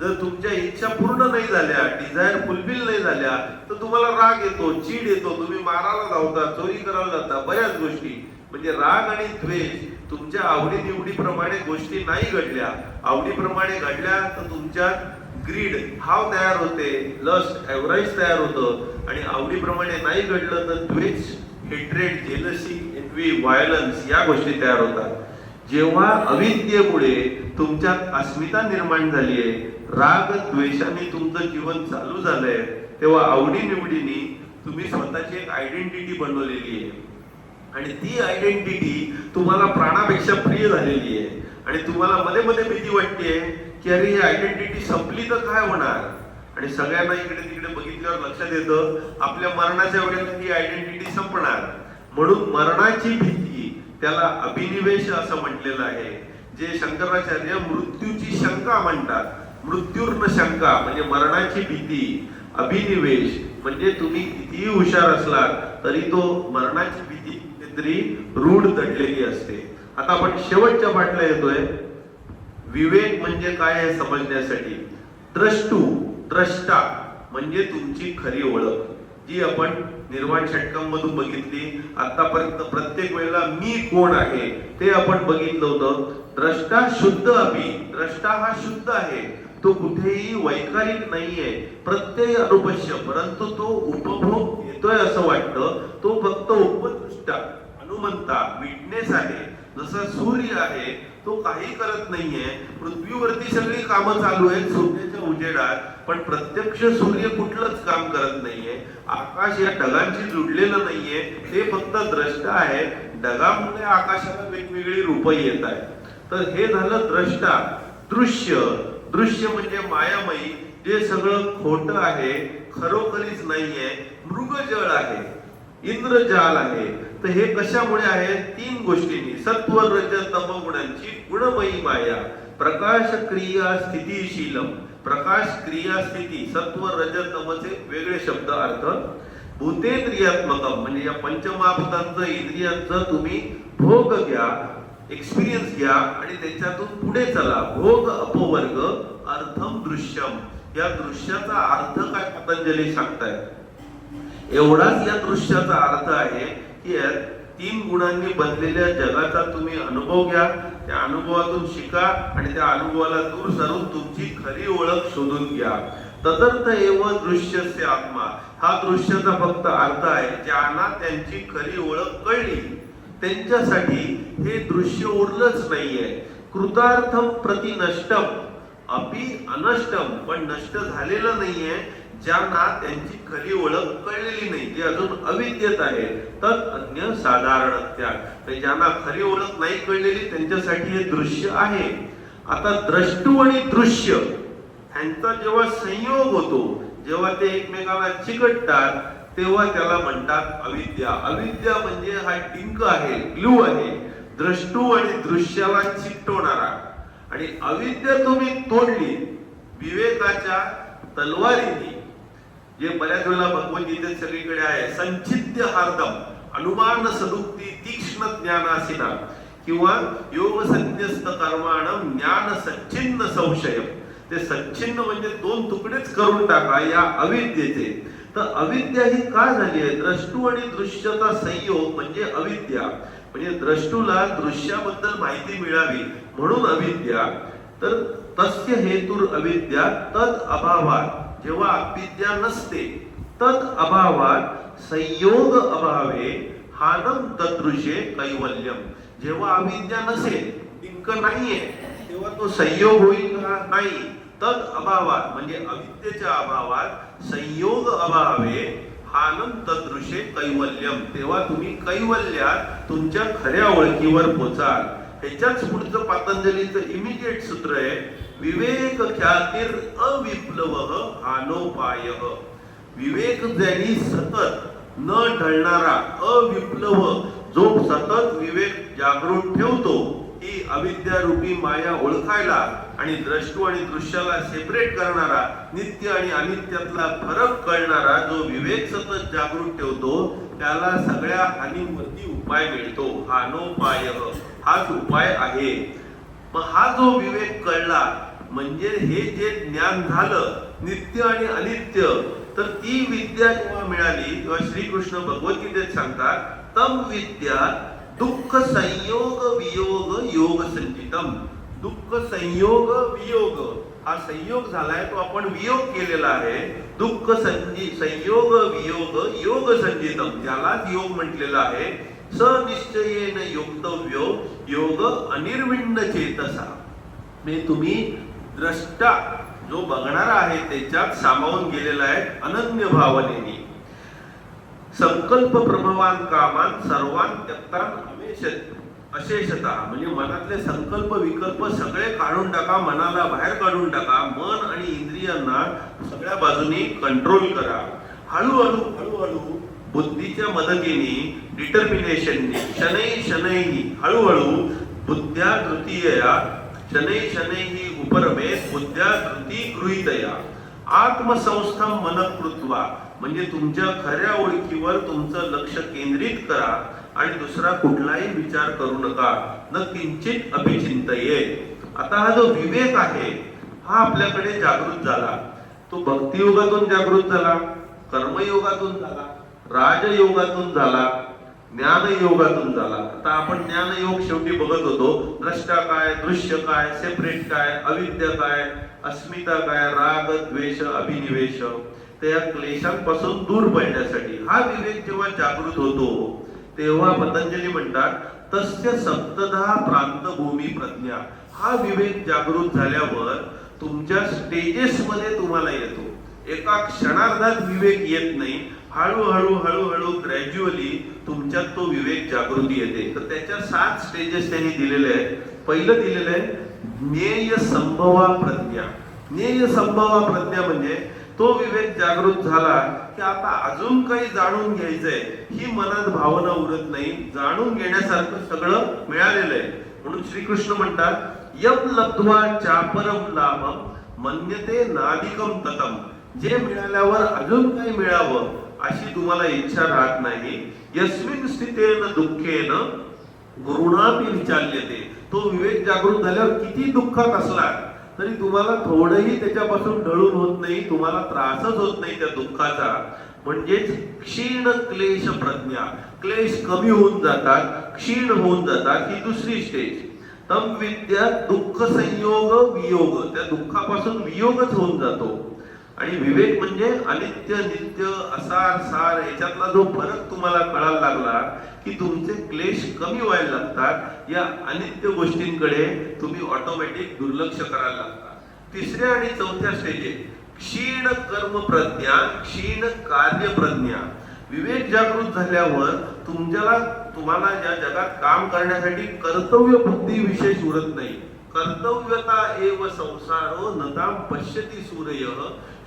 जर तुमच्या इच्छा पूर्ण नाही झाल्या, डिझायर फुलफिल नाही झाल्या, तर तुम्हाला राग येतो, चीड येतो, तुम्ही मारायला धावता, चोरी करायला जाता, बऱ्याच गोष्टी. म्हणजे राग आणि द्वेष तुमच्या आवडीनिवडीप्रमाणे गोष्टी नाही घडल्या, आवडीप्रमाणे घडल्या तर तुमच्यात ग्रीड हाव तयार होते, लस्ट एव्हराइज तयार होतं. आणि आवडीप्रमाणे नाही घडलं तर द्वेष, हेट्रेड, जेलसी, एन्व्ही, व्हायलन्स या गोष्टी तयार होतात. जेव्हा अविद्येमुळे तुमच्यात अस्मिता निर्माण झाली आहे, राग द्वेषाने तुमचं जीवन चालू झालंय, तेव्हा आवडीनिवडीनी तुम्ही स्वतःची एक आयडेंटिटी बनवलेली आहे आणि ती आयडेंटिटी तुम्हाला प्राणापेक्षा प्रिय झालेली आहे. आणि तुम्हाला मध्ये मध्ये भीती वाटते की अरे ही आयडेंटिटी संपली तर काय होणार. आणि सगळ्यांना इकडे तिकडे बघितल्यावर लक्षात येतं आपल्या मरणाच्या वेळेला ही आयडेंटिटी संपणार. म्हणून मरणाची भीती, त्याला अभिनिवेश असं म्हटलेलं आहे, जे शंकराचार्य मृत्यूची शंका म्हणतात. मृत्यूर्न शंका म्हणजे मरणाची भीती. अभिनिवेश म्हणजे तुम्ही कितीही हुशार असलात तरी तो मरणाची भीती कुठेतरी रूढ दडलेली असते. आता आपण शेवटच्या पाठला येतोय. विवेक म्हणजे काय हे समजण्यासाठी. द्रष्टू, द्रष्टा म्हणजे तुमची खरी ओळख, जी आपण निर्वाण षटकम मधून बघितली. आतापर्यंत प्रत्येक वेळेला मी कोण आहे ते आपण बघितलं होतं. द्रष्टा शुद्ध अभि. द्रष्टा हा शुद्ध आहे, तो कुठेही वैकारिक नाहीये, प्रत्यय अनुपश्य, परंतु तो उपभोग येतोय असं वाटतं. तो फक्त उपदृष्टा, अनुमंता, विटनेस आहे. जसा सूर्य आहे तो काही करत नाहीये. पृथ्वीवरती सगळी कामं चालू आहेत सूर्याच्या उजेडात, पण प्रत्यक्ष सूर्य कुठलंच काम करत नाहीये. आकाश या ढगांशी जुडलेलं नाहीये, ते फक्त द्रष्टा आहे. ढगामुळे आकाशाला वेगवेगळी रूप येत आहेत. तर हे झालं द्रष्टा. दृश्य. दृश्य म्हणजे मायामयी, जे सगळं खोटं आहे, खरोखरीच नाहीये, मृगजळ आहे, इंद्रजाल आहे. तर हे कशामुळे आहे? तीन गोष्टींनी. सत्व रज तम गुणांची गुणमयी माया. प्रकाश क्रिया स्थितीशीलम. प्रकाश क्रिया स्थिती. सत्व रज तमचे वेगळे शब्द अर्थ. भूतेंद्रियात्मकम म्हणजे या पंचमहाभूतांचं, इंद्रियांचं तुम्ही भोग घ्या, एक्सपिरियन्स घ्या आणि त्याच्यातून पुढे चला. भोग अपवर्ग अर्थम दृश्यम. या दृश्याचा अर्थ काय पतंजली सांगतायत. एवढाच या दृश्याचा अर्थ आहे की तीन गुणांनी बनलेल्या जगाचा तुम्ही अनुभव घ्या, त्या अनुभवातून शिका आणि त्या अनुभवाला दूर सारून तुमची खरी ओळख शोधून घ्या. तदर्थ एव दृश्यस्य आत्मा. हा दृश्याचा फक्त अर्थ आहे. ज्यांना त्यांची खरी ओळख कळली त्यांच्यासाठी हे दृश्य उरलंच नाहीये. कृतार्थम प्रति नष्टम अपि अनष्टम, पण नष्ट झालेलं नाहीये ज्यांना त्यांची खरी ओळख कळलेली नाही, जे अजून अविद्येत आहे. तत् अन्य साधारणत्या, ज्यांना खरी ओळख नाही कळलेली त्यांच्यासाठी हे दृश्य आहे. आता द्रष्टू आणि दृश्य ह्यांचा जेव्हा संयोग होतो, जेव्हा ते एकमेकांना चिकटतात, तेव्हा त्याला म्हणतात अविद्या. अविद्या म्हणजे हा डिंक आहे, ग्लू आहे, द्रष्टू आणि दृश्याला चिकटवणारा. आणि अविद्या तुम्ही तोडली विवेकाच्या तलवारीने, जे बऱ्याच वेळेला भगवद्गीतेत सगळीकडे आहे, संचित्य हार्दम अनुमान सदुक्ती तीक्ष्ण ज्ञानासिना, किंवा योग संन्यस्त कर्माणम ज्ञान सच्चिन्न संशय. ते सच्चिन्न म्हणजे दोन तुकडेच करून टाका या अविद्येचे. तर अविद्या ही का झाली आहे? द्रष्टू आणि दृश्याचा संयोग म्हणजे अविद्या. म्हणजे द्रष्टूला दृश्याबद्दल माहिती मिळावी म्हणून अविद्या. तर तस्य हेतुर अविद्या तद अभावात, जेव्हा अविद्या नसते तद अभावात संयोग अभावे हानम तदृशे कैवल्यम. जेव्हा अविद्या नसेल, डिंक नाहीये, तेव्हा तो संयोग होईल का? नाही. तद अभावात म्हणजे अविद्येच्या अभावात संयोग अभावे हानम तदृशे कैवल्यम, तेव्हा तुम्ही कैवल्यात तुमच्या खऱ्या ओळखीवर पोचाल. ह्याच्याच पुढचं पतंजलीचं इमिजिएट सूत्र आहे, विवेक ख्यातीर अविप्लव हानोपाय. विवेक ज्यांनी सतत न ढळणारा अविप्लव, जो सतत विवेक जागृत ठेवतो, ही अविद्या रूपी माया ओळखायला आणि द्रष्टू आणि दृश्याला सेपरेट करणारा, नित्य आणि अनित्यातला फरक कळणारा जो विवेक सतत जागृत ठेवतो, त्याला सगळ्या हानीवरती उपाय मिळतो. हानोपाय हाच उपाय आहे. मग हा जो विवेक कळला म्हणजे हे जे ज्ञान झालं नित्य आणि अनित्य, तर ती विद्या जेव्हा मिळाली तेव्हा श्रीकृष्ण भगवद्गीतेत सांगतात, तम विद्या दुःख संयोग वियोग योग संचितम. दुःख संयोग वियोग हा संयोग झालाय, तो आपण वियोग केलेला आहे. दुःख संयोग वियोग योग संचितम, त्यालाच योग म्हटलेला आहे. सनिश्चयेन योक्तव्यो योग अनिर्विण्ण चेतसा. म्हणजे तुम्ही द्रष्टा जो बघणारा आहे त्याच्यात सामावून गेलेला आहे अनन्य भावनेने. संकल्प प्रभवान कामान सर्वान त्यक्तान अशेषता, म्हणजे मनातले संकल्प विकल्प सगळे काढून टाका, मनाला बाहेर काढून टाका. मन आणि इंद्रियांना सगळ्या बाजूनी कंट्रोल करा. हळूहळू हळूहळू बुद्धीच्या मदतीने, डिटर्मिनेशनने, शनैः हळूहळू बुद्ध्या तृतीयया शनैः उपरमेत बुद्ध्या तृती गृहीतया आत्मसंस्थम मनकृत्वा, म्हणजे तुमच्या खऱ्या ओळखीवर तुमचं लक्ष केंद्रित करा आणि दुसरा कुठलाही विचार करू नका. न किंचित अभिचिंतये. आता हा जो विवेक आहे हा आपल्याकडे जागृत झाला. तो भक्तियोगातून जागृत झाला, कर्मयोगातून झाला, राजयोगातून झाला, ज्ञानयोगातून झाला. आता आपण ज्ञानयोग शेवटी बघत होतो. द्रष्टा काय, दृश्य काय, सेपरेट काय, अविद्या काय, अस्मिता काय, राग द्वेष अभिनिवेश, त्या क्लेशांपासून दूर पडण्यासाठी हा विवेक जेव्हा जागृत होतो तेव्हा पतंजली म्हणतात, तस्य सप्तधा प्रांतभूमी प्रज्ञा. हा विवेक जागृत झाल्यावर तुमच्या स्टेजेस मध्ये तुम्हाला येतो. एका क्षणार्धात विवेक येत नाही, हळूहळू हळूहळू ग्रॅज्युअली तुमच्यात तो विवेक जागृती येते. तर त्याच्या 7 स्टेजेस त्यांनी दिलेले आहेत. पहिलं दिलेलं आहे ज्ञेय संभवा प्रज्ञा. ज्ञेय संभवा प्रज्ञा म्हणजे तो विवेक जागृत झाला की आता अजून काही जाणून घ्यायचंय ही मनात भावना उरत नाही. जाणून घेण्यासारखं सगळं मिळालेलं आहे. म्हणून श्रीकृष्ण म्हणतात, यम लब्ध्वा चापरम लाभम मन्यते नादिकम ततम. जे मिळाल्यावर अजून काही मिळावं अशी तुम्हाला इच्छा राहत नाही. यस्मिन स्थितेन दुःखेन गुरुणापि विचाल्यते. तो विवेक जागृत झाल्यावर किती दुःखात असला तरी तुम्हाला थोडंही त्याच्यापासून ढळून होत नाही, तुम्हाला त्रासच होत नाही त्या दुःखाचा. म्हणजेच क्षीण क्लेश प्रज्ञा. क्लेश कमी होऊन जातात, क्षीण होऊन जातात. ही दुसरी स्टेज. तम विद्या दुःख संयोग वियोग. त्या दुःखापासून वियोगच होऊन जातो. आणि विवेक म्हणजे अनित्य नित्य असार सार याच्यातला जो फरक तुम्हाला कळायला लागला की तुमचे क्लेश कमी व्हायला लागतात, या अनित्य गोष्टींकडे तुम्ही ऑटोमॅटिक दुर्लक्ष करायला लागता. तिसऱ्या आणि चौथ्या स्टेजेस क्षीण कर्म प्रज्ञा, क्षीण कार्य प्रज्ञा. विवेक जागृत झाल्यावर तुम्हाला या जगात काम करण्यासाठी कर्तव्य बुद्धी विशेष उरत नाही. कर्तव्यता एव संसारो नताम पश्यती सूर्य,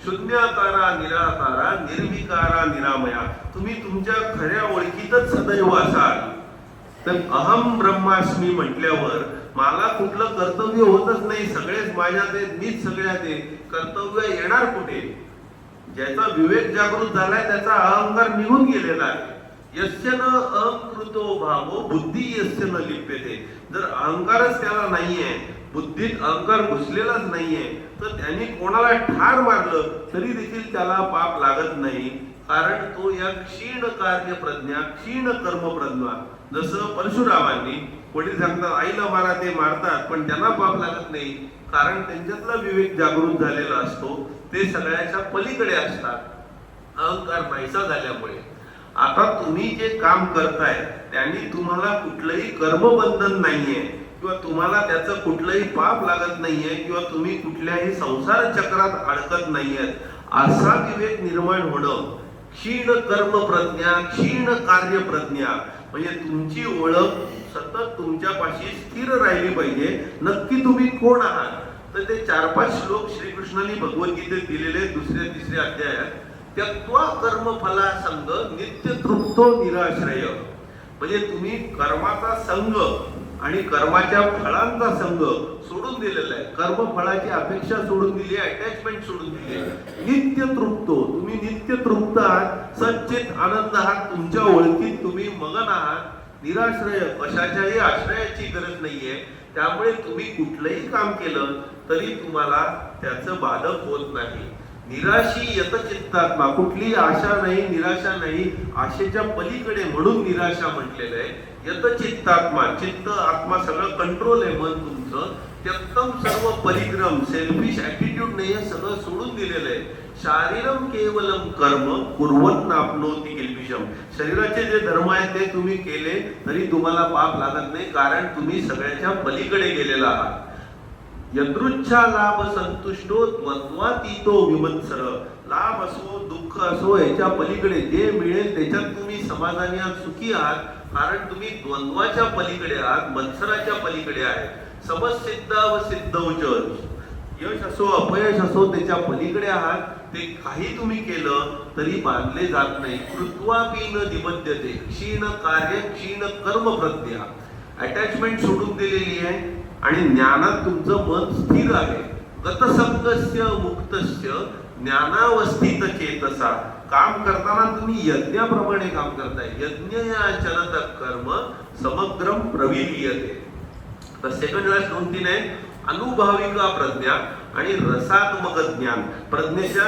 शून्याकारा निराकारा निर्विकारा निरामया. तुम्ही तुमच्या खऱ्या ओळखीतच सदैव असाल. तर अहम ब्रह्मास्मी म्हटल्यावर मला कुठलं कर्तव्य होतच नाही, सगळेच माझ्यात आहेत, मीच सगळ्यात आहे. कर्तव्य येणार कुठे? ज्याचा विवेक जागृत झालाय त्याचा अहंकार निघून गेलेला आहे. यस्य न अहंकृतो भावो बुद्धी यस्य न लिप्यते. जर अहंकारच त्याला नाहीये, बुद्धीत अहंकार घुसलेलाच नाहीये, तर त्यांनी कोणाला ठार मारलं तरी देखील त्याला पाप लागत नाही. कारण तो या क्षीण कार्य प्रज्ञा, क्षीण कर्म प्रज्ञा. जसं परशुरामांनी वडील सांगतात आईला मारा, ते मारतात पण त्यांना पाप लागत नाही, कारण त्यांच्यातला विवेक जागृत झालेला असतो. ते सगळ्याच्या पलीकडे असतात अहंकार नाहीसा झाल्यामुळे. आता तुम्ही जे काम करताय त्यांनी तुम्हाला कुठलंही कर्मबंधन नाहीये किंवा तुम्हाला त्याचं कुठलंही पाप लागत नाहीये किंवा तुम्ही कुठल्याही संसार चक्रात अडकत नाहीयेत. असा विवेक निर्माण होणं क्षीण कर्म प्रज्ञा, क्षीण कार्य प्रज्ञा. म्हणजे तुमची ओळख सतत तुमच्यापाशी स्थिर राहिली पाहिजे. नक्की तुम्ही कोण आहात? तर ते 4-5 श्लोक श्रीकृष्णाने भगवद्गीतेत दिलेले 2-3 अध्यायात. त्यक्त्वा कर्म फला संग नित्य तृप्तो निराश्रय. म्हणजे तुम्ही कर्माचा संग आणि कर्माच्या फळांचा संग सोडून दिलेला आहे. कर्म फळाची अपेक्षा सोडून दिली, अटॅचमेंट सोडून दिली. नित्य तृप्तो, तुम्ही नित्य तृप्त आहात, सच्चित आनंद आहात, तुमच्या ओळखीत तुम्ही मगन आहात. निराश्रय, कशाच्याही आश्रयाची गरज नाहीये. त्यामुळे तुम्ही कुठलंही काम केलं तरी तुम्हाला त्याचं बाधक होत नाही. निराशी यतचित्तात्मा, कुठली आशा नाही, निराशा नाही, आशेच्या पलीकडे म्हणून निराशा म्हटलेलं आहे. यतचित्तात्मा, चित्त आत्मा सगळं कंट्रोल आहे मन तुमचं. त्यक्तम सर्व परिक्रम, सेल्फिश ऍटिट्यूड नाहीये, सगळं सोडून दिलेलं आहे. शारीरम केवलम कर्म कुर्वन् नाप्नोति किल्बिषम. शरीराचे जे धर्म आहेत ते तुम्ही केले तरी तुम्हाला पाप लागत नाही, कारण तुम्ही सगळ्याच्या पलीकडे गेलेला आहात. यदृच्छा लाभ संतुष्टो द्वंद्वातीतो विमत्सर. लाभ असो दुःख असो याच्या पलीकडे जे मिळेल त्याच्यात तुम्ही समाधानी आहात, सुखी आहात, कारण तुम्ही द्वंद्वाच्या पलीकडे आहात, मत्सराच्या पलीकडे आहे. समसिद्धा व सिद्धौच, यश असो अपयश असो त्याच्या पलीकडे आहात. ते काही तुम्ही केलं तरी बांधले जात नाही. कृत्वापि न निबध्यते, क्षीण कार्य क्षीण कर्म प्रज्ञा. अटॅचमेंट सोडून दिलेली आहे आणि ज्ञानात तुमचं मन स्थिर आहे. गतसंगस्य मुक्तस्य ज्ञानावस्थित चेतसा. काम करताना तुम्ही यज्ञाप्रमाणे काम करताय. यज्ञयाचरत कर्म समग्रम प्रविलीयते. तर सेकंड लास्ट 2-3 आहे. अनुभविका प्रज्ञा आणि रसात्मक ज्ञान. प्रज्ञेच्या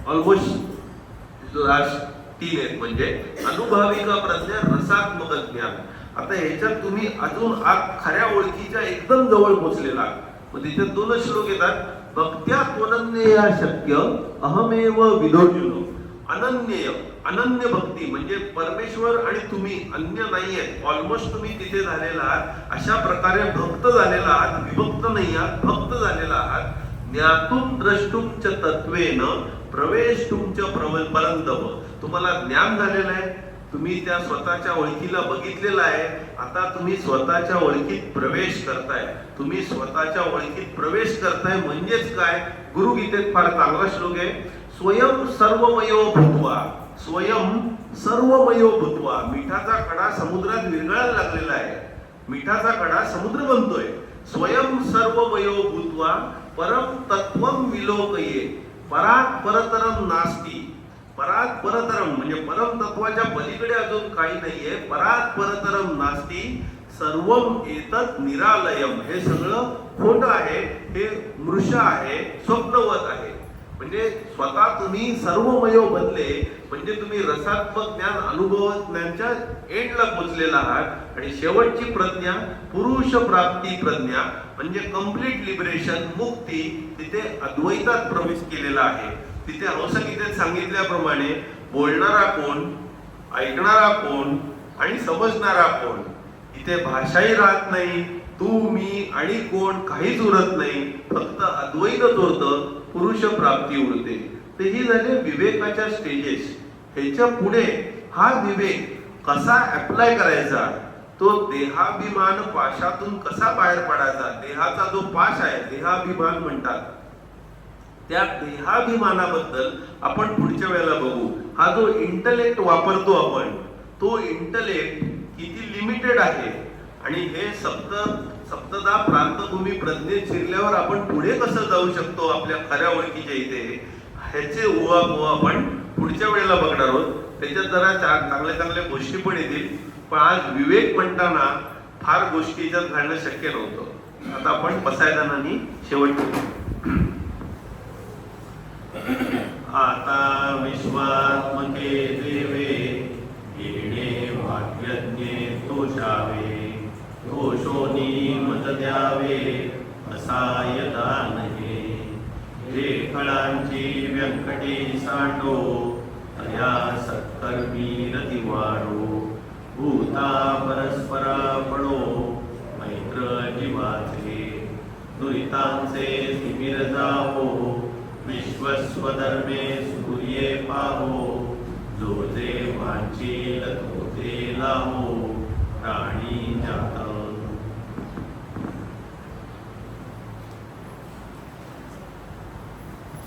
ऑलमोस्ट लास्ट 3 आहेत. म्हणजे अनुभविका प्रज्ञा, रसात्मक ज्ञान. आता ह्याच्यात तुम्ही अजून आत खऱ्या ओळखीच्या एकदम जवळ पोहोचलेला. मग तिथे 2 श्लोक येतात. भक्त्या त्वनन्यया शक्य अहमेव विदोर्जुनो. अनन्य, अनन्य भक्ती म्हणजे परमेश्वर आणि तुम्ही अन्य नाहीये. ऑलमोस्ट तुम्ही तिथे झालेला आहात. अशा प्रकारे भक्त झालेला आहात, विभक्त नाही आहात, भक्त झालेला आहात. ज्ञातुम द्रष्टुम च तत्वेन प्रवेशुम च परंतम. तुम्हाला ज्ञान झालेलं आहे, तुम्ही त्या स्वतःच्या ओळखीला बघितलेला आहे. आता तुम्ही स्वतःच्या ओळखीत प्रवेश करताय. तुम्ही स्वतःच्या ओळखीत प्रवेश करताय म्हणजेच काय? गुरुगीतेत फार चांगला श्लोक आहे. स्वयं सर्वमयो भूत्वा. स्वयं सर्वमयो भूत्वा. मिठाचा खडा समुद्रात विरघळायला लागलेला आहे. मिठाचा खडा समुद्र बनतोय. स्वयं सर्वमयो भूत्वा परम तत्वम विलोकये. परात परतरम नास्ती. परात परतरम म्हणजे परम तत्वाच्या पलीकडे अजून काही नाहीये. परात परतरम नास्ती सर्वम एतत् निरालयम. हे सगळं खोटं आहे, हे मृष आहे, स्वप्नवत आहे. म्हणजे स्वतः तुम्ही सर्वमय बनले म्हणजे तुम्ही रसात्मक ज्ञान, अनुभव ज्ञानच्या एंडला पोहोचलेला आहात. आणि शेवटची प्रज्ञा पुरुष प्राप्ती प्रज्ञा म्हणजे कंप्लीट लिबरेशन, मुक्ती. तिथे अद्वैतात प्रवेश केलेला आहे. तिथे हंसगीतेत सांगितल्याप्रमाणे बोलणारा कोण, ऐकणारा कोण आणि समजणारा कोण, इथे भाषाही राहत नाही, तू मी आणि कोण काहीच उरत नाही, फक्त अद्वैतच उरतं, पुरुष प्राप्ती उरते. ते ही झाले विवेकाच्या स्टेजेस. ह्याच्या पुढे हा विवेक कसा अप्लाय करायचा, तो देहाभिमान पाशातून कसा बाहेर पडायचा, देहाचा जो पाश आहे देहाभिमान म्हणतात, त्या देहाभिमानाबद्दल आपण पुढच्या वेळेला बघू. हा जो इंटलेक्ट वापरतो आपण, तो इंटलेक्ट किती लिमिटेड आहे आणि हे सप्तदा प्रांतभूमी प्रज्ञेत शिरल्यावर आपण पुढे कसं जाऊ शकतो आपल्या खऱ्या ओळखीच्या इथे, ह्याचे उहापोह आपण पुढच्या वेळेला बघणार आहोत. त्याच्यात जरा चांगल्या गोष्टी पण येतील, पण आज विवेक म्हणताना फार गोष्टी याच्यात घालणं शक्य नव्हतं. आता आपण पसायदानांनी शेवट करू. आता विश्वात्मके देवे येणे वाक्यज्ञे तोषावे, दोषोनी मत द्यावे असा यदा नये. जे फळांची व्यंकटी सांडो तया सत्कर्मी रती वाढो. भूता परस्परा पडो मैत्र जीवाचे, दुरितांचे शिबिर जावो विश्वस्वधर्मे सूर्ये पाहो. जो जे वांचील तो ते लावो